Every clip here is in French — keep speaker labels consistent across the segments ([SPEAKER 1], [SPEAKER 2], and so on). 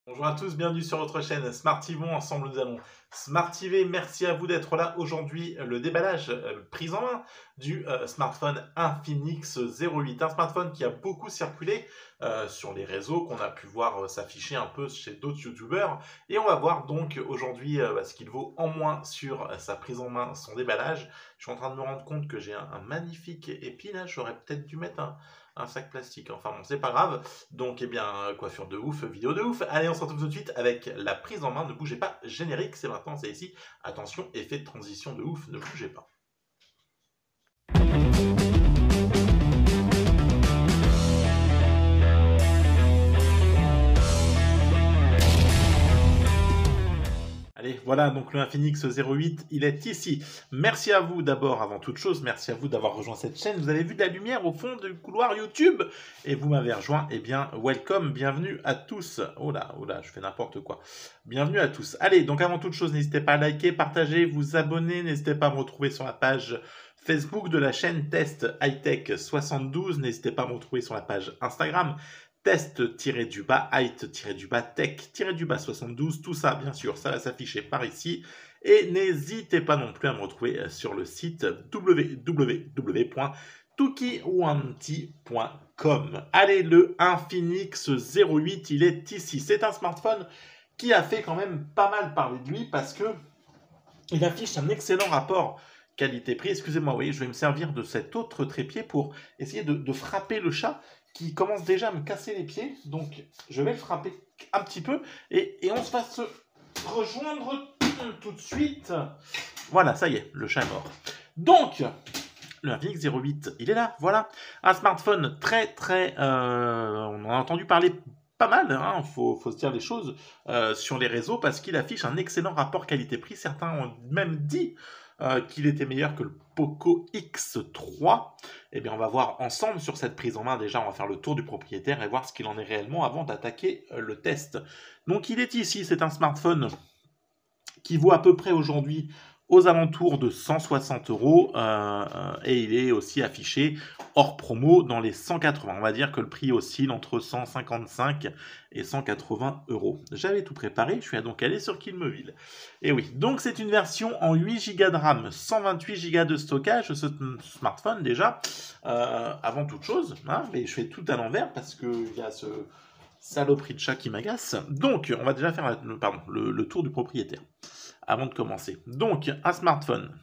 [SPEAKER 1] Bonjour à tous, bienvenue sur votre chaîne Smartivons. Ensemble, nous allons smartiver. Merci à vous d'être là. Aujourd'hui, le déballage, prise en main du smartphone Infinix 08. Un smartphone qui a beaucoup circulé sur les réseaux, qu'on a pu voir s'afficher un peu chez d'autres youtubeurs. Et on va voir donc aujourd'hui ce qu'il vaut en moins sur sa prise en main, son déballage. Je suis en train de me rendre compte que j'ai un magnifique épi là. J'aurais peut-être dû mettre un sac plastique. Enfin bon, c'est pas grave. Donc, eh bien, coiffure de ouf, vidéo de ouf. Allez, on se retrouve tout de suite avec la prise en main. Ne bougez pas, générique, c'est maintenant, c'est ici. Attention, effet de transition de ouf, ne bougez pas. Allez, voilà, donc le Infinix 08, il est ici. Merci à vous d'abord, avant toute chose, merci à vous d'avoir rejoint cette chaîne. Vous avez vu de la lumière au fond du couloir YouTube et vous m'avez rejoint. Eh bien, welcome, bienvenue à tous. Oh là, je fais n'importe quoi. Bienvenue à tous. Allez, donc avant toute chose, n'hésitez pas à liker, partager, vous abonner. N'hésitez pas à me retrouver sur la page Facebook de la chaîne Test Hightech 72. N'hésitez pas à me retrouver sur la page Instagram test-height-tech-tech 72, tout ça, bien sûr, ça va s'afficher par ici. Et n'hésitez pas non plus à me retrouver sur le site www.tukiwanti.com. Allez, le Infinix 08, il est ici. C'est un smartphone qui a fait quand même pas mal parler de lui parce que il affiche un excellent rapport qualité-prix. Excusez-moi, oui, je vais me servir de cet autre trépied pour essayer de frapper le chat qui commence déjà à me casser les pieds. Donc, je vais le frapper un petit peu et on va se rejoindre tout de suite. Voilà, ça y est, le chat est mort. Donc, le Infinix 08, il est là, voilà. Un smartphone très, on en a entendu parler pas mal, hein, faut se dire les choses sur les réseaux parce qu'il affiche un excellent rapport qualité-prix. Certains ont même dit qu'il était meilleur que le Poco X3. Eh bien, on va voir ensemble sur cette prise en main. Déjà, on va faire le tour du propriétaire et voir ce qu'il en est réellement avant d'attaquer le test. Donc, il est ici. C'est un smartphone qui vaut à peu près aujourd'hui aux alentours de 160 € et il est aussi affiché hors promo dans les 180. On va dire que le prix oscille entre 155 et 180 €. J'avais tout préparé, je suis donc allé sur Kilmeville. Et oui, donc c'est une version en 8 Go de RAM, 128 Go de stockage, ce smartphone déjà, avant toute chose, hein, mais je fais tout à l'envers parce qu'il y a ce saloperie de chat qui m'agace. Donc, on va déjà faire le tour du propriétaire avant de commencer. Donc, un smartphone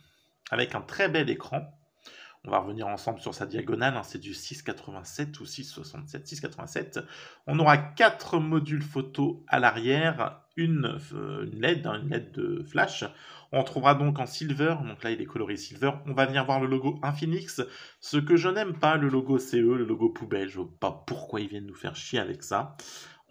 [SPEAKER 1] avec un très bel écran. On va revenir ensemble sur sa diagonale, hein, c'est du 6,87 ou 6,67, 6,87. On aura 4 modules photo à l'arrière, une LED, une LED de flash. On trouvera donc en silver, donc là il est coloré silver. On va venir voir le logo Infinix, ce que je n'aime pas, le logo CE, le logo poubelle. Je ne vois pas pourquoi ils viennent nous faire chier avec ça.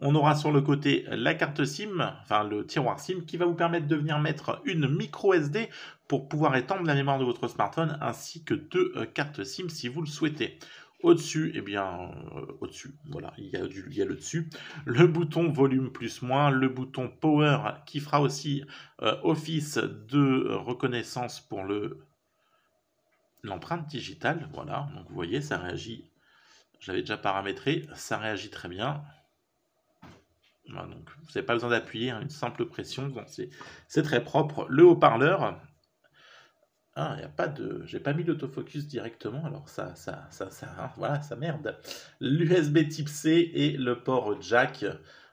[SPEAKER 1] On aura sur le côté la carte SIM, enfin le tiroir SIM, qui va vous permettre de venir mettre une micro SD pour pouvoir étendre la mémoire de votre smartphone, ainsi que 2 cartes SIM si vous le souhaitez. Au-dessus, eh bien, au-dessus, voilà, il y a le dessus, le bouton volume plus moins, le bouton power qui fera aussi office de reconnaissance pour l'empreinte digitale, voilà, donc vous voyez, ça réagit, j'avais déjà paramétré, ça réagit très bien. Voilà, donc vous n'avez pas besoin d'appuyer, hein, une simple pression, donc c'est très propre. Le haut-parleur, ah, y a pas de, j'ai pas mis l'autofocus directement, alors ça hein, voilà, ça merde. L'USB type C et le port jack,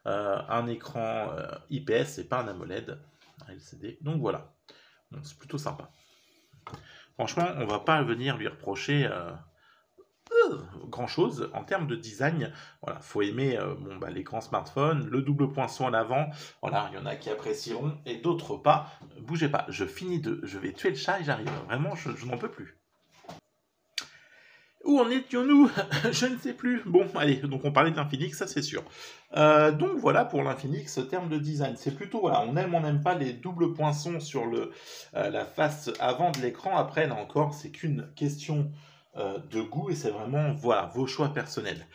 [SPEAKER 1] un écran IPS et pas un AMOLED, LCD. Donc voilà, bon, c'est plutôt sympa. Franchement, on va pas venir lui reprocher grand chose en termes de design. Voilà, faut aimer les grands smartphones, le double poinçon à l'avant. Voilà, il y en a qui apprécieront et d'autres pas. Bougez pas, je vais tuer le chat et j'arrive. Vraiment, je n'en peux plus. Où en étions-nous? Je ne sais plus. Bon, allez, donc on parlait de l'Infinix, ça c'est sûr. Donc voilà pour l'Infinix, terme de design. C'est plutôt, voilà, on n'aime pas les doubles poinçons sur la face avant de l'écran. Après, là encore, c'est qu'une question de goût et c'est vraiment, voilà, vos choix personnels.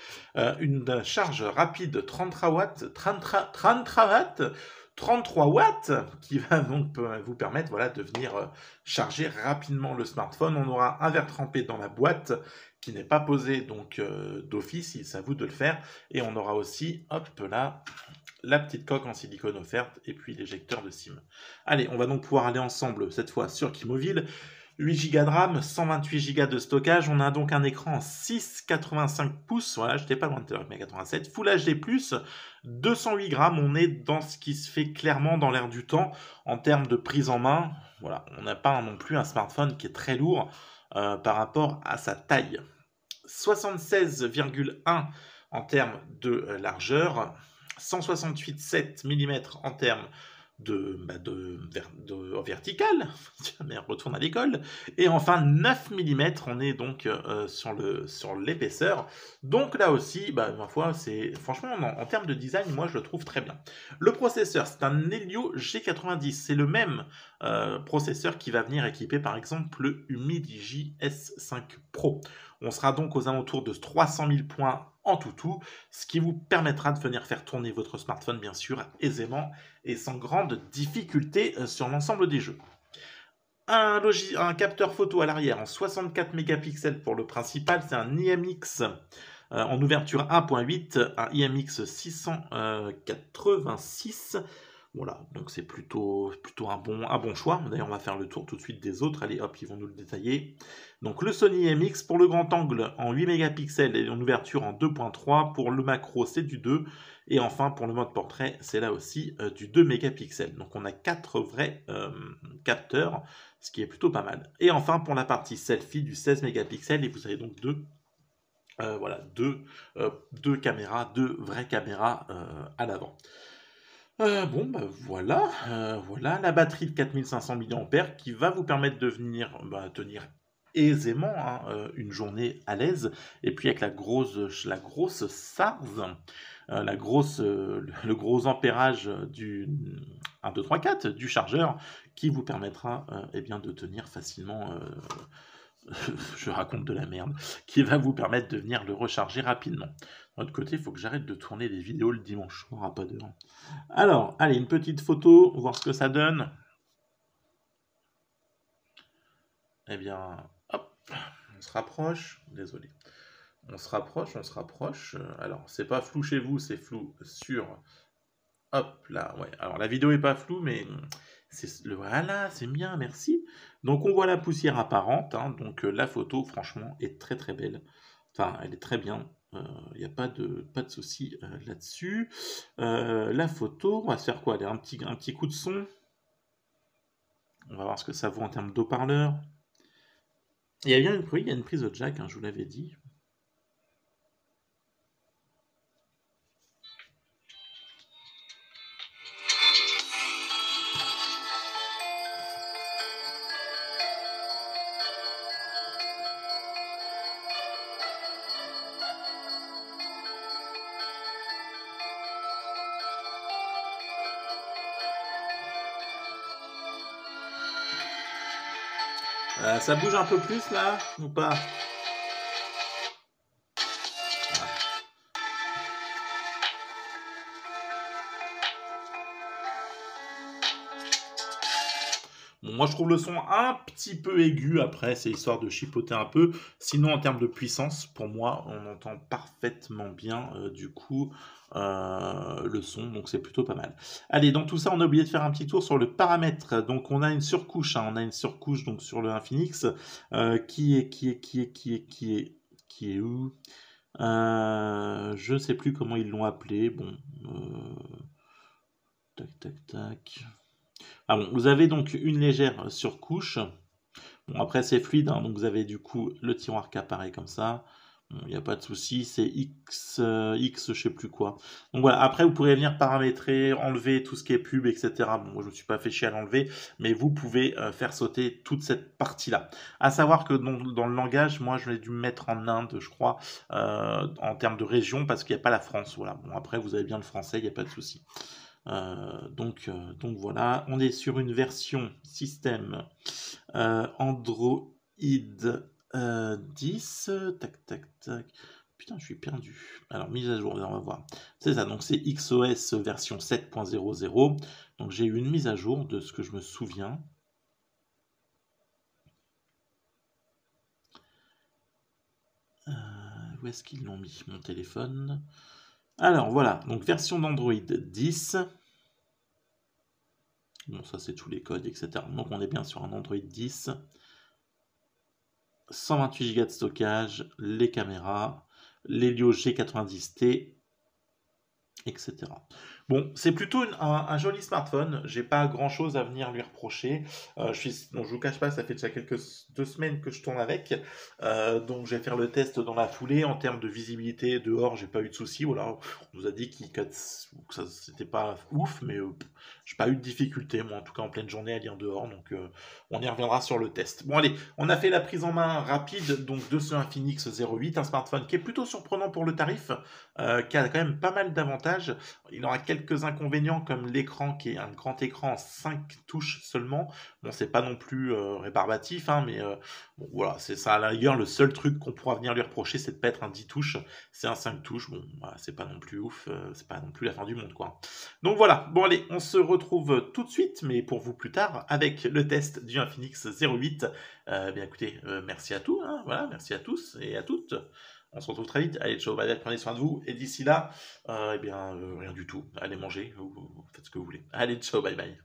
[SPEAKER 1] Une charge rapide 33 watts, 33 watts qui va donc vous permettre, voilà, de venir charger rapidement le smartphone. On aura un verre trempé dans la boîte qui n'est pas posé donc d'office, c'est à vous de le faire. Et on aura aussi, hop là, la petite coque en silicone offerte et puis l'éjecteur de SIM. Allez, on va donc pouvoir aller ensemble cette fois sur Kimobile. 8 Go de RAM, 128 Go de stockage. On a donc un écran en 6,85 pouces. Voilà, j'étais pas loin de avec mes 87. Full HD+, 208 grammes. On est dans ce qui se fait clairement dans l'air du temps en termes de prise en main. Voilà, on n'a pas non plus un smartphone qui est très lourd par rapport à sa taille. 76,1 en termes de largeur, 168,7 mm en termes de vertical, mais on retourne à l'école, et enfin 9 mm, on est donc sur l'épaisseur, donc là aussi, ma foi, c'est franchement, en termes de design, moi je le trouve très bien. Le processeur, c'est un Helio G90, c'est le même processeur qui va venir équiper par exemple le Humidigi S5 Pro. On sera donc aux alentours de 300 000 points en tout, ce qui vous permettra de venir faire tourner votre smartphone, bien sûr, aisément et sans grande difficulté sur l'ensemble des jeux. Un capteur photo à l'arrière en 64 mégapixels pour le principal, c'est un IMX en ouverture 1.8, un IMX 686. Voilà, donc c'est plutôt un bon choix. D'ailleurs, on va faire le tour tout de suite des autres. Allez, hop, ils vont nous le détailler. Donc le Sony IMX pour le grand angle en 8 mégapixels et en ouverture en 2.3. Pour le macro, c'est du 2. Et enfin, pour le mode portrait, c'est là aussi du 2 mégapixels. Donc on a 4 vrais capteurs, ce qui est plutôt pas mal. Et enfin, pour la partie selfie, du 16 mégapixels. Et vous avez donc deux caméras, deux vraies caméras à l'avant. Voilà, la batterie de 4500 mAh qui va vous permettre de venir tenir aisément une journée à l'aise, et puis avec la grosse SARS, le gros ampérage du 1, 2, 3, 4 du chargeur qui vous permettra de tenir facilement je raconte de la merde, qui va vous permettre de venir le recharger rapidement. De l'autre côté, il faut que j'arrête de tourner des vidéos le dimanche, on n'aura pas d'heure. Alors, allez, une petite photo, voir ce que ça donne. Eh bien, hop, on se rapproche, désolé. On se rapproche. Alors, c'est pas flou chez vous, c'est flou sur... Hop, là, ouais. Alors, la vidéo est pas floue, mais voilà, c'est bien, merci. Donc, on voit la poussière apparente. Donc, la photo, franchement, est très, très belle. Enfin, elle est très bien. Il n'y a pas de souci là-dessus. La photo, on va se faire quoi? Un petit coup de son. On va voir ce que ça vaut en termes d'haut-parleur. Il y a bien il y a une prise de jack, je vous l'avais dit. Ça bouge un peu plus là, ou pas? Bon, moi je trouve le son un petit peu aigu, après c'est histoire de chipoter un peu. Sinon en termes de puissance, pour moi on entend parfaitement bien du coup le son, donc c'est plutôt pas mal. Allez, dans tout ça on a oublié de faire un petit tour sur le paramètre. Donc on a une surcouche, donc sur le Infinix qui est où? Je sais plus comment ils l'ont appelé. Bon, tac. Ah bon, vous avez donc une légère surcouche. Bon, après c'est fluide, donc vous avez du coup le tiroir qui apparaît comme ça. Il n'y a pas de souci, c'est X, je sais plus quoi. Donc voilà, après vous pourrez venir paramétrer, enlever tout ce qui est pub, etc. Bon, moi je ne me suis pas fait chier à l'enlever, mais vous pouvez faire sauter toute cette partie-là. À savoir que dans le langage, moi je vais dû me mettre en Inde, je crois, en termes de région, parce qu'il n'y a pas la France. Voilà. Bon, après vous avez bien le français, il n'y a pas de souci. Donc voilà, on est sur une version système Android 10. Tac. Putain, je suis perdu. Alors, mise à jour, on va voir. C'est ça, donc c'est XOS version 7.00. Donc j'ai eu une mise à jour de ce que je me souviens. Où est-ce qu'ils l'ont mis, mon téléphone? Alors voilà, donc version d'Android 10. Bon, ça c'est tous les codes, etc. Donc on est bien sur un Android 10. 128 Go de stockage, les caméras, l'Helio G90T, etc. Bon, c'est plutôt un joli smartphone. J'ai pas grand chose à venir lui reprocher. Je vous cache pas, ça fait déjà 2 semaines que je tourne avec. Donc, je vais faire le test dans la foulée. En termes de visibilité dehors, j'ai pas eu de soucis. Voilà, on nous a dit que ça c'était pas ouf, mais j'ai pas eu de difficulté, moi, en tout cas en pleine journée à lire dehors. Donc, on y reviendra sur le test. Bon, allez, on a fait la prise en main rapide donc de ce Infinix 08, un smartphone qui est plutôt surprenant pour le tarif, qui a quand même pas mal d'avantages. Il aura quelques inconvénients comme l'écran qui est un grand écran 5 touches seulement. Bon, c'est pas non plus rébarbatif, hein, mais bon, voilà, c'est ça à la rigueur. Le seul truc qu'on pourra venir lui reprocher, c'est de pas être un 10 touches, c'est un 5 touches. Bon, voilà, c'est pas non plus ouf, c'est pas non plus la fin du monde, quoi. Donc voilà, bon allez, on se retrouve tout de suite, mais pour vous plus tard, avec le test du Infinix 08. Bien écoutez, merci à tous, hein, voilà, merci à tous et à toutes. On se retrouve très vite. Allez, ciao, bye, bye, prenez soin de vous. Et d'ici là, rien du tout. Allez manger, ou faites ce que vous voulez. Allez, ciao, bye bye.